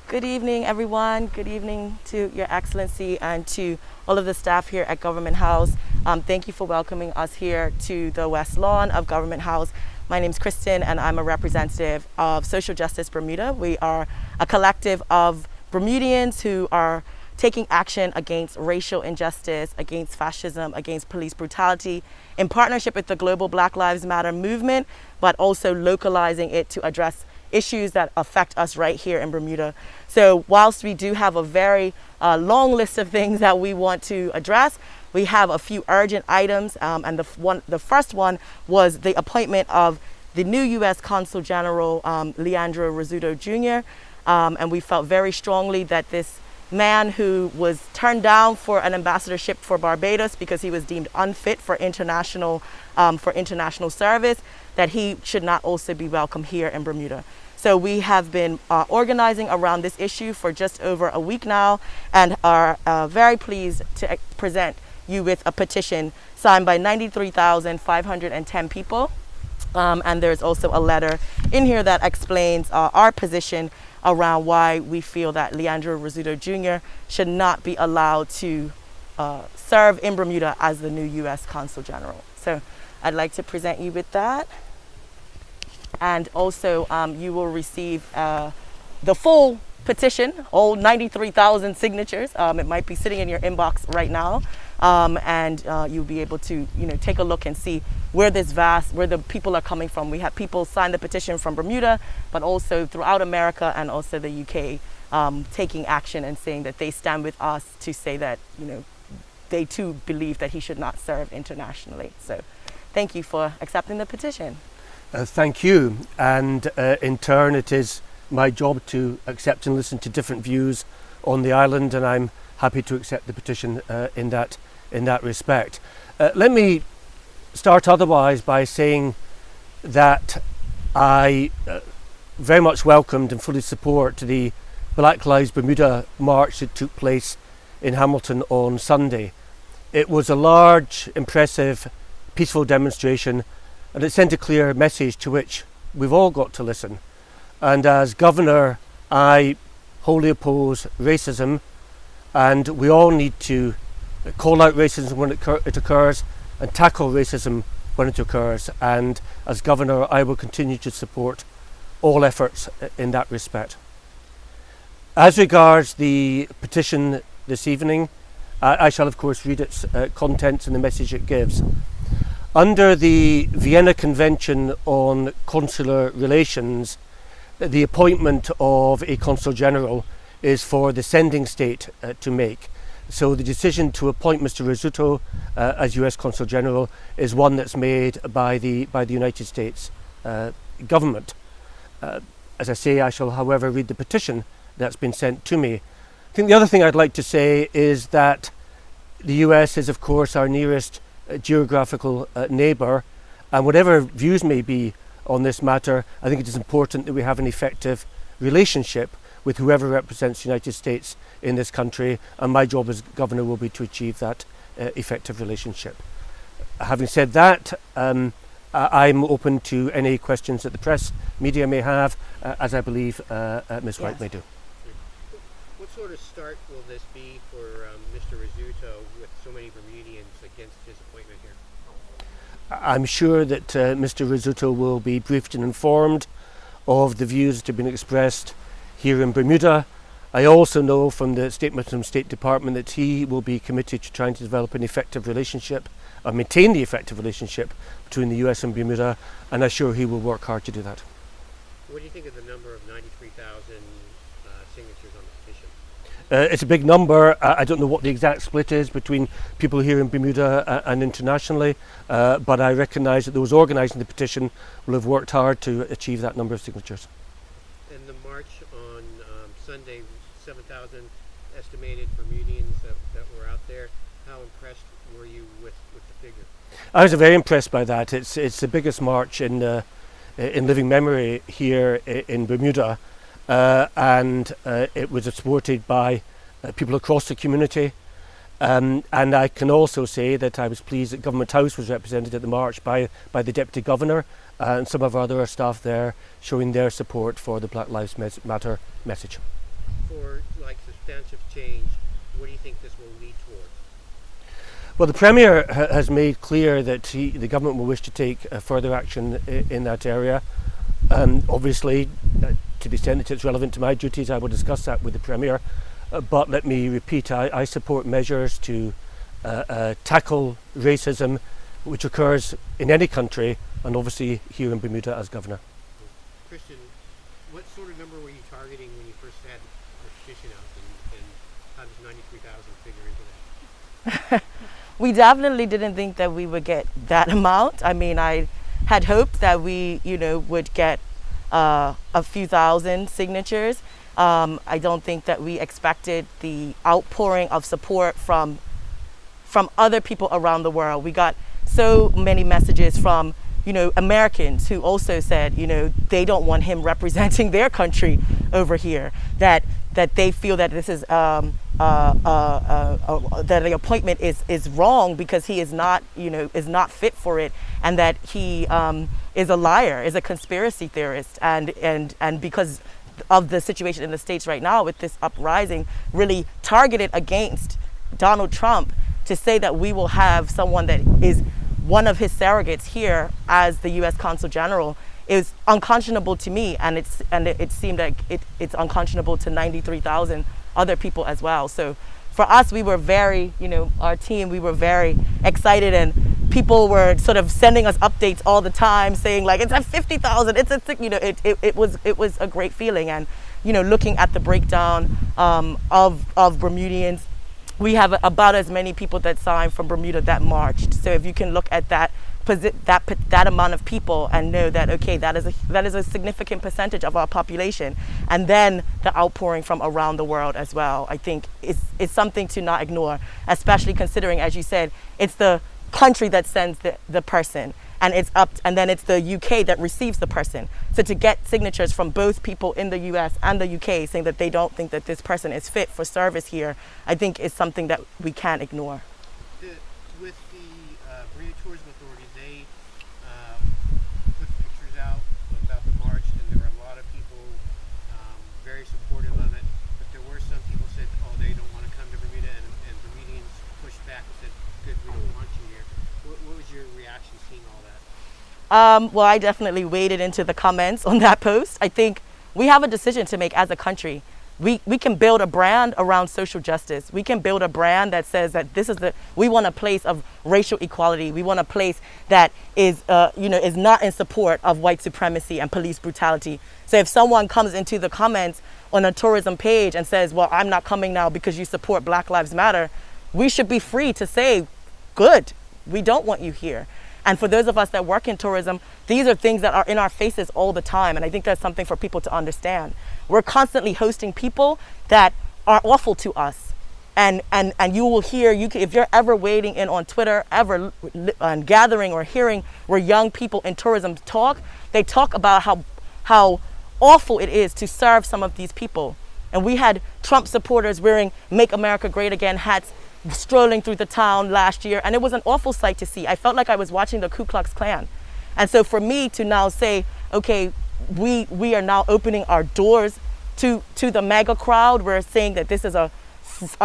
Good evening, everyone. Good evening to Your Excellency and to all of the staff here at Government House. Thank you for welcoming us here to the West Lawn of Government House. My name is Kristen and I'm a representative of Social Justice Bermuda. We are a collective of Bermudians who are taking action against racial injustice, against fascism, against police brutality, in partnership with the global Black Lives Matter movement, but also localizing it to address issues that affect us right here in Bermuda. So whilst we do have a very long list of things that we want to address, we have a few urgent items, and the first one was the appointment of the new U.S. Consul General, Leandro Rizzuto Jr., and we felt very strongly that this man who was turned down for an ambassadorship for Barbados because he was deemed unfit for international service, that he should not also be welcome here in Bermuda. So we have been organizing around this issue for just over a week now and are very pleased to present you with a petition signed by 93,510 people. And there's also a letter in here that explains our position around why we feel that Leandro Rizzuto Jr. should not be allowed to serve in Bermuda as the new U.S. Consul General. So I'd like to present you with that. And also you will receive the full petition, all 93,000 signatures. It might be sitting in your inbox right now. And you'll be able to, take a look and see where the people are coming from. We have people sign the petition from Bermuda, but also throughout America and also the UK, taking action and saying that they stand with us to say that, they too believe that he should not serve internationally. So thank you for accepting the petition. Thank you. And in turn, it is my job to accept and listen to different views on the island, and I'm happy to accept the petition in that respect. Let me start otherwise by saying that I very much welcomed and fully support the Black Lives Bermuda march that took place in Hamilton on Sunday. It was a large, impressive, peaceful demonstration, and it sent a clear message to which we've all got to listen. And as Governor, I wholly oppose racism, and we all need to call out racism when it occurs and tackle racism when it occurs. And as Governor, I will continue to support all efforts in that respect. As regards the petition this evening, I shall of course read its contents and the message it gives. Under the Vienna Convention on Consular Relations, the appointment of a Consul General is for the sending state to make. So the decision to appoint Mr. Rizzuto as US Consul General is one that's made by the United States government. As I say, I shall however read the petition that's been sent to me. I think the other thing I'd like to say is that the US is of course our nearest geographical neighbour, and whatever views may be on this matter, I think it is important that we have an effective relationship with whoever represents the United States in this country, and my job as Governor will be to achieve that effective relationship. Having said that, I'm open to any questions that the press media may have, as I believe Ms. White may do. What sort of start will this be for Mr. Rizzuto with so many Bermudians against his appointment here? I'm sure that Mr. Rizzuto will be briefed and informed of the views that have been expressed here in Bermuda. I also know from the statement from the State Department that he will be committed to trying to develop an effective relationship, or maintain the effective relationship between the US and Bermuda, and I'm sure he will work hard to do that. What do you think of the number of 93,000 signatures on the petition? It's a big number. I don't know what the exact split is between people here in Bermuda and internationally, but I recognise that those organising the petition will have worked hard to achieve that number of signatures. And the march on Sunday, 7,000 estimated Bermudians that were out there. How impressed were you with the figure? I was very impressed by that. It's the biggest march in living memory here in Bermuda. And it was supported by people across the community, and I can also say that I was pleased that Government House was represented at the march by the Deputy Governor and some of our other staff there, showing their support for the Black Lives Matter message. for like substantive change, what do you think this will lead towards? Well, the Premier has made clear that the government will wish to take further action in that area. Obviously, to the extent that it's relevant to my duties, I will discuss that with the Premier. But let me repeat, I support measures to tackle racism which occurs in any country, and obviously here in Bermuda as Governor. Christian, what sort of number were you targeting when you first had the petition out, and how does 93,000 figure into that? We definitely didn't think that we would get that amount. I mean, I had hoped that we, would get a few thousand signatures. I don't think that we expected the outpouring of support from other people around the world. We got so many messages from, Americans who also said, they don't want him representing their country over here, that they feel that this is that the appointment is wrong because he is not fit for it, and that he is a liar, is a conspiracy theorist, and because of the situation in the States right now with this uprising really targeted against Donald Trump, to say that we will have someone that is one of his surrogates here as the U.S. Consul General is unconscionable to me, and it seemed like it's unconscionable to 93,000 other people as well. So for us, we were very, our team, we were very excited, and people were sort of sending us updates all the time saying like, it's at 50,000, it's at, it was a great feeling. And, looking at the breakdown of Bermudians, we have about as many people that signed from Bermuda that marched. So if you can look at that amount of people and know that, okay, that is a significant percentage of our population, and then the outpouring from around the world as well, I think is something to not ignore, especially considering, as you said, it's the country that sends the person, and then it's the UK that receives the person. So to get signatures from both people in the US and the UK saying that they don't think that this person is fit for service here, I think is something that we can't ignore. With the Bermuda Tourism Authority, they put pictures out about the march, and there were a lot of people very supportive of it, but there were some people said, they don't want to come to Bermuda, and Bermudians pushed back and said, good, we don't want you here. What was your reaction seeing all that? Well, I definitely waded into the comments on that post. I think we have a decision to make as a country. We can build a brand around social justice. We can build a brand that says that we want a place of racial equality. We want a place that is not in support of white supremacy and police brutality. So if someone comes into the comments on a tourism page and says, well, I'm not coming now because you support Black Lives Matter, we should be free to say, good, we don't want you here. And for those of us that work in tourism, these are things that are in our faces all the time. And I think that's something for people to understand. We're constantly hosting people that are awful to us. And you will hear, if you're ever wading in on Twitter, ever gathering or hearing where young people in tourism talk, they talk about how awful it is to serve some of these people. And we had Trump supporters wearing Make America Great Again hats strolling through the town last year, and it was an awful sight to see. I felt like I was watching the Ku Klux Klan. And so for me to now say, okay, we are now opening our doors to the mega crowd, we're saying that this is a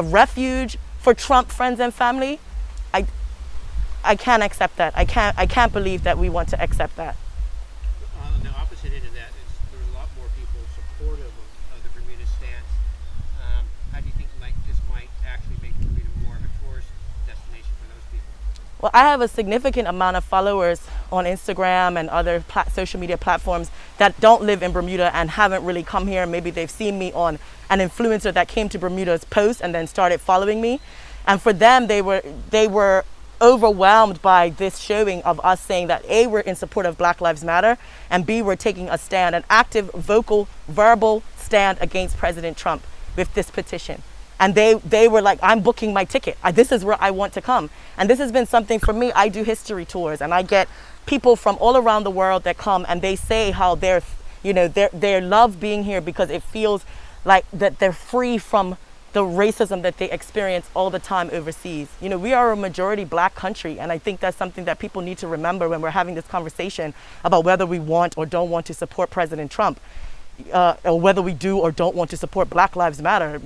refuge for Trump friends and family, I can't accept that. I can't believe that we want to accept that. On the opposite end of that is there's a lot more people supportive of the Bermuda stance. How do you think this might actually make Bermuda more of a tourist destination for those people? Well, I have a significant amount of followers on Instagram and other social media platforms that don't live in Bermuda and haven't really come here. Maybe they've seen me on an influencer that came to Bermuda's post and then started following me. And for them, they were overwhelmed by this showing of us saying that A, we're in support of Black Lives Matter, and B, we're taking a stand, an active, vocal, verbal stand against President Trump with this petition. And they were like, I'm booking my ticket. This is where I want to come. And this has been something for me. I do history tours, and I get people from all around the world that come, and they say how they love being here because it feels like that they're free from the racism that they experience all the time overseas. We are a majority Black country, and I think that's something that people need to remember when we're having this conversation about whether we want or don't want to support President Trump. or whether we do or don't want to support Black Lives Matter.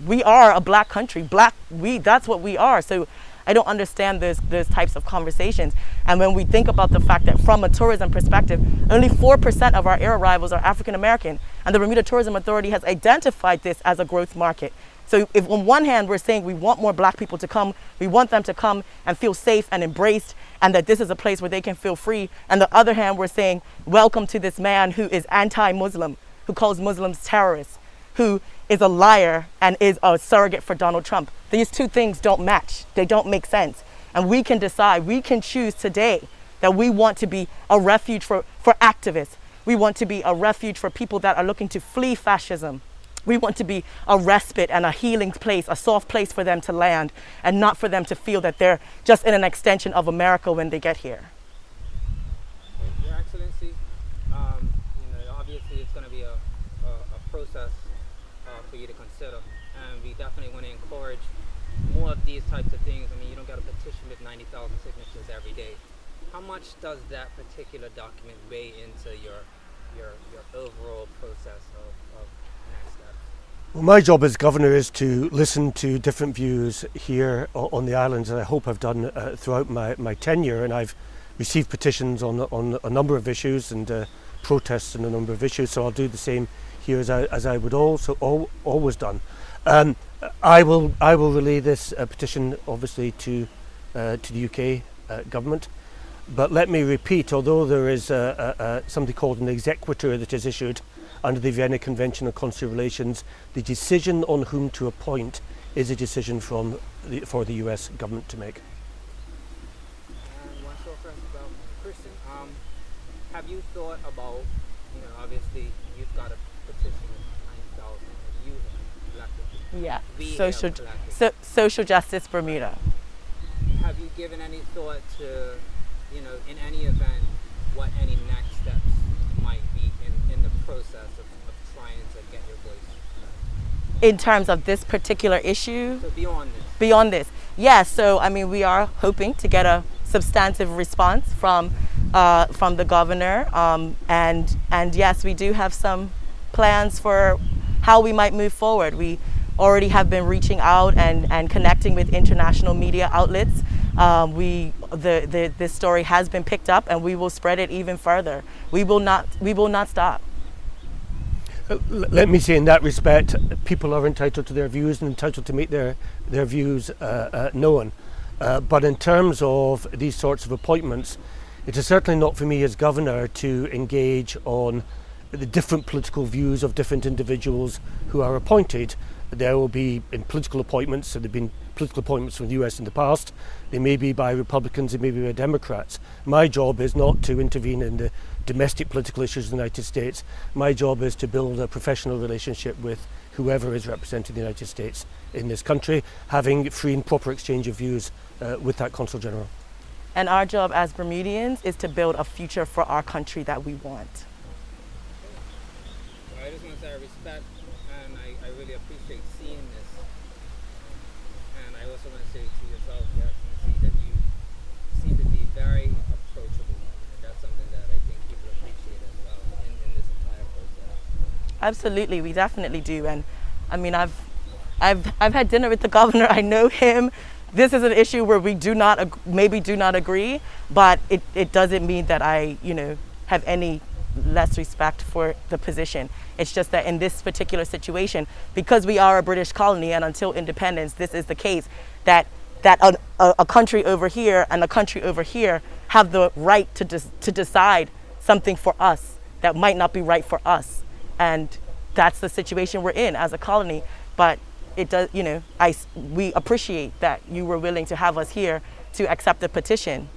We are a black country. That's what we are. So I don't understand those types of conversations. And when we think about the fact that from a tourism perspective, only 4% of our air arrivals are African American, and the Bermuda Tourism Authority has identified this as a growth market. So if on one hand we're saying we want more black people to come, we want them to come and feel safe and embraced, and that this is a place where they can feel free, and the other hand we're saying welcome to this man who is anti-Muslim, who calls Muslims terrorists, who is a liar and is a surrogate for Donald Trump. These two things don't match. They don't make sense. And we can decide, we can choose today that we want to be a refuge for activists. We want to be a refuge for people that are looking to flee fascism. We want to be a respite and a healing place, a soft place for them to land, and not for them to feel that they're just in an extension of America when they get here. Your Excellency, obviously it's going to be a process for you to consider, and we definitely want to encourage more of these types of things. I mean, you don't get a petition with 90,000 signatures every day. How much does that particular document weigh into your overall process of next steps? Well, my job as governor is to listen to different views here on the islands, and I hope I've done throughout my tenure. And I've received petitions on a number of issues and protests on a number of issues. So I'll do the same here as I would always done. I will relay this petition obviously to the UK government. But let me repeat, although there is something called an exequatur that is issued under the Vienna Convention on Consular Relations, the decision on whom to appoint is a decision for the US government to make. And one short question about Christian. Have you thought about, obviously you've got a petition of 9,000 you have collected. Yeah, We have collected. social justice Bermuda. Have you given any thought to, in any event, what any next steps might be in the process of trying to get your voice heard? In terms of this particular issue? So beyond this. Beyond this, yes. So I mean, we are hoping to get a substantive response from the governor, and yes, we do have some plans for how we might move forward. We already have been reaching out and connecting with international media outlets. This story has been picked up, and we will spread it even further. We will not stop. Let me say, in that respect, people are entitled to their views and entitled to make their views known. But in terms of these sorts of appointments, it is certainly not for me as governor to engage on the different political views of different individuals who are appointed. There will be in political appointments, so there have been political appointments from the US in the past. They may be by Republicans, they may be by Democrats. My job is not to intervene in the domestic political issues of the United States. My job is to build a professional relationship with whoever is representing the United States in this country, having free and proper exchange of views with that Consul General. And our job as Bermudians is to build a future for our country that we want. Well, I just want to say I respect and I really appreciate seeing this. And I also want to say to yourself, Your Excellency, that you seem to be very approachable. And that's something that I think people appreciate as well in this entire process. Absolutely, we definitely do. And I mean, I've had dinner with the governor. I know him. This is an issue where we maybe do not agree, but it doesn't mean that I, have any less respect for the position. It's just that in this particular situation, because we are a British colony and until independence, this is the case, that a country over here and a country over here have the right to decide something for us that might not be right for us. And that's the situation we're in as a colony. But it does, we appreciate that you were willing to have us here to accept the petition.